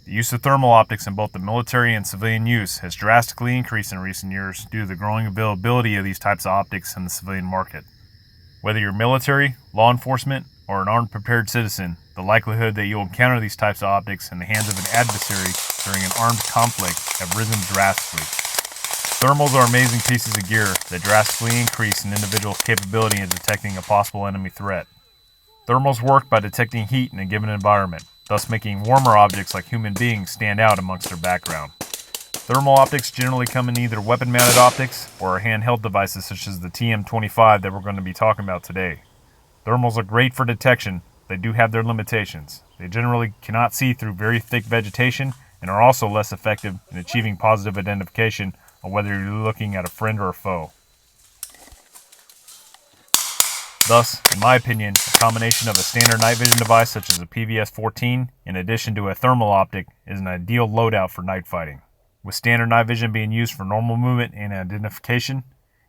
The use of thermal optics in both the military and civilian use has drastically increased in recent years due to the growing availability of these types of optics in the civilian market. Whether you're military, law enforcement, or an armed prepared citizen, the likelihood that you'll encounter these types of optics in the hands of an adversary during an armed conflict have risen drastically. Thermals are amazing pieces of gear that drastically increase an individual's capability in detecting a possible enemy threat. Thermals work by detecting heat in a given environment, thus making warmer objects like human beings stand out amongst their background. Thermal optics generally come in either weapon-mounted optics or handheld devices such as the TM25 that we're going to be talking about today. Thermals are great for detection. They do have their limitations. They generally cannot see through very thick vegetation and are also less effective in achieving positive identification on whether you're looking at a friend or a foe. Thus, in my opinion, a combination of a standard night vision device such as a PVS-14 in addition to a thermal optic is an ideal loadout for night fighting. With standard night vision being used for normal movement and identification,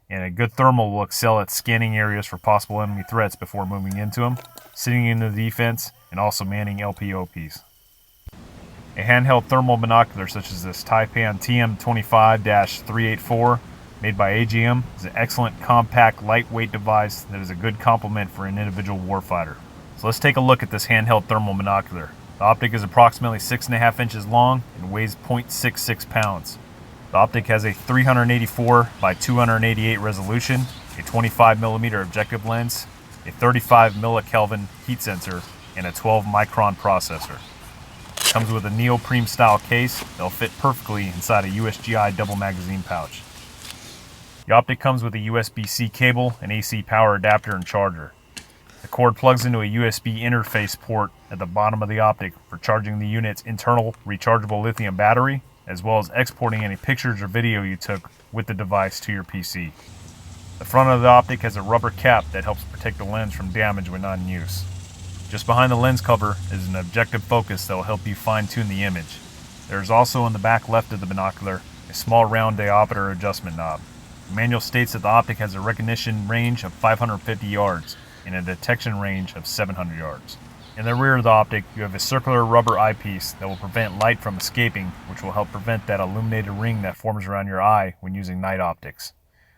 and a good thermal will excel at scanning areas for possible enemy threats before moving into them, sitting into the defense, and also manning LPOPs. A handheld thermal binocular such as this Taipan TM25-384 made by AGM is an excellent, compact, lightweight device that is a good complement for an individual warfighter. So let's take a look at this handheld thermal binocular. The optic is approximately 6.5 inches long and weighs 0.66 pounds. The optic has a 384 by 288 resolution, a 25mm objective lens, a 35 millikelvin heat sensor, and a 12 micron processor. It comes with a neoprene style case that will fit perfectly inside a USGI double magazine pouch. The optic comes with a USB-C cable, an AC power adapter, and charger. The cord plugs into a USB interface port at the bottom of the optic for charging the unit's internal rechargeable lithium battery, as well as exporting any pictures or video you took with the device to your PC. The front of the optic has a rubber cap that helps protect the lens from damage when not in use. Just behind the lens cover is an objective focus that will help you fine-tune the image. There is also in the back left of the binocular a small round diopter adjustment knob. The manual states that the optic has a recognition range of 550 yards and a detection range of 700 yards. In the rear of the optic, you have a circular rubber eyepiece that will prevent light from escaping, which will help prevent that illuminated ring that forms around your eye when using night optics,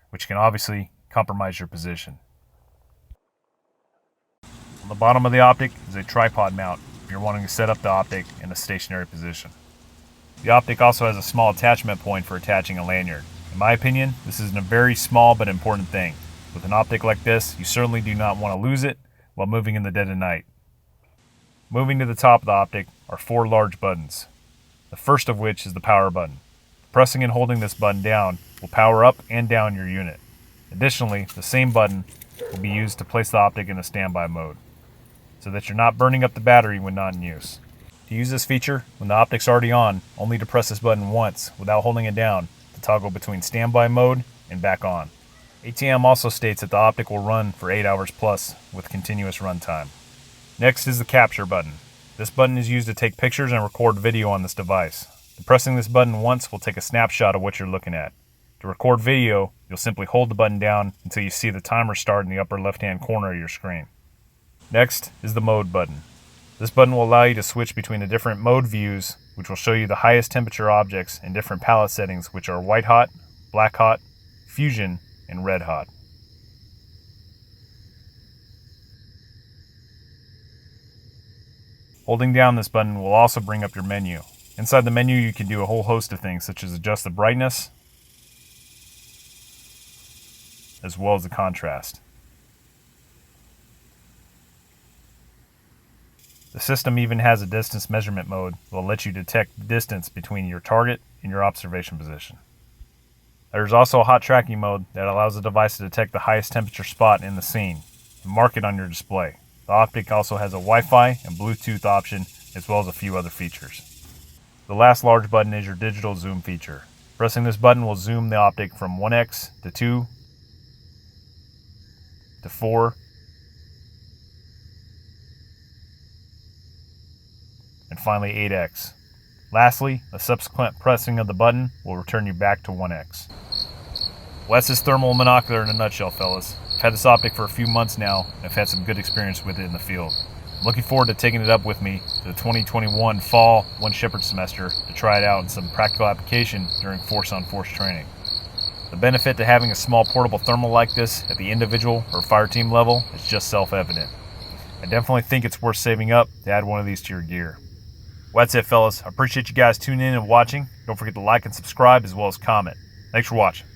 which can obviously compromise your position. On the bottom of the optic is a tripod mount if you're wanting to set up the optic in a stationary position. The optic also has a small attachment point for attaching a lanyard. In my opinion, this is a very small but important thing. With an optic like this, you certainly do not want to lose it while moving in the dead of night. Moving to the top of the optic are 4 large buttons, the first of which is the power button. Pressing and holding this button down will power up and down your unit. Additionally, the same button will be used to place the optic in a standby mode, so that you're not burning up the battery when not in use. To use this feature, when the optic's already on, only to press this button once without holding it down to toggle between standby mode and back on. ATM also states that the optic will run for 8 hours plus with continuous runtime. Next is the capture button. This button is used to take pictures and record video on this device. Pressing this button once will take a snapshot of what you're looking at. To record video, you'll simply hold the button down until you see the timer start in the upper left-hand corner of your screen. Next is the mode button. This button will allow you to switch between the different mode views, which will show you the highest temperature objects in different palette settings, which are white hot, black hot, fusion, and red hot. Holding down this button will also bring up your menu. Inside the menu you can do a whole host of things such as adjust the brightness as well as the contrast. The system even has a distance measurement mode that will let you detect the distance between your target and your observation position. There's also a hot tracking mode that allows the device to detect the highest temperature spot in the scene and mark it on your display. The optic also has a Wi-Fi and Bluetooth option as well as a few other features. The last large button is your digital zoom feature. Pressing this button will zoom the optic from 1x to 2 to 4 and finally 8x. Lastly, a subsequent pressing of the button will return you back to 1x. Well, that's this thermal monocular in a nutshell, fellas. If I've had this optic for a few months now, and I've had some good experience with it in the field. I'm looking forward to taking it up with me to the 2021 fall One Shepherd semester to try it out in some practical application during force-on-force training. The benefit to having a small portable thermal like this at the individual or fire team level is just self-evident. I definitely think it's worth saving up to add one of these to your gear. Well, that's it, fellas. I appreciate you guys tuning in and watching. Don't forget to like and subscribe as well as comment. Thanks for watching.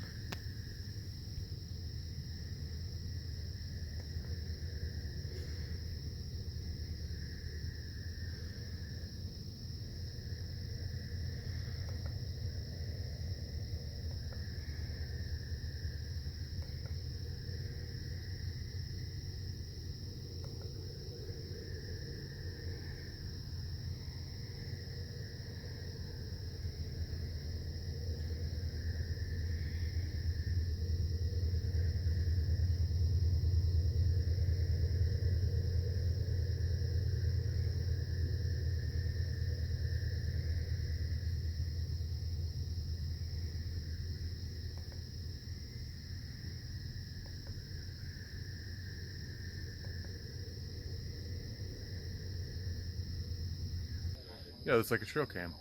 Yeah, it's like a trail cam.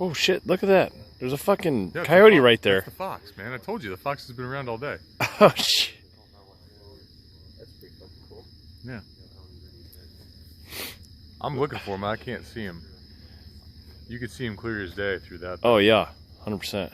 Oh shit, look at that. There's a fucking Yeah, coyote right there. That's the fox, man. I told you, the fox has been around all day. Oh shit. That's pretty fucking cool. Yeah. I'm looking for him. I can't see him. You could see him clear as day through that. Oh yeah, 100%.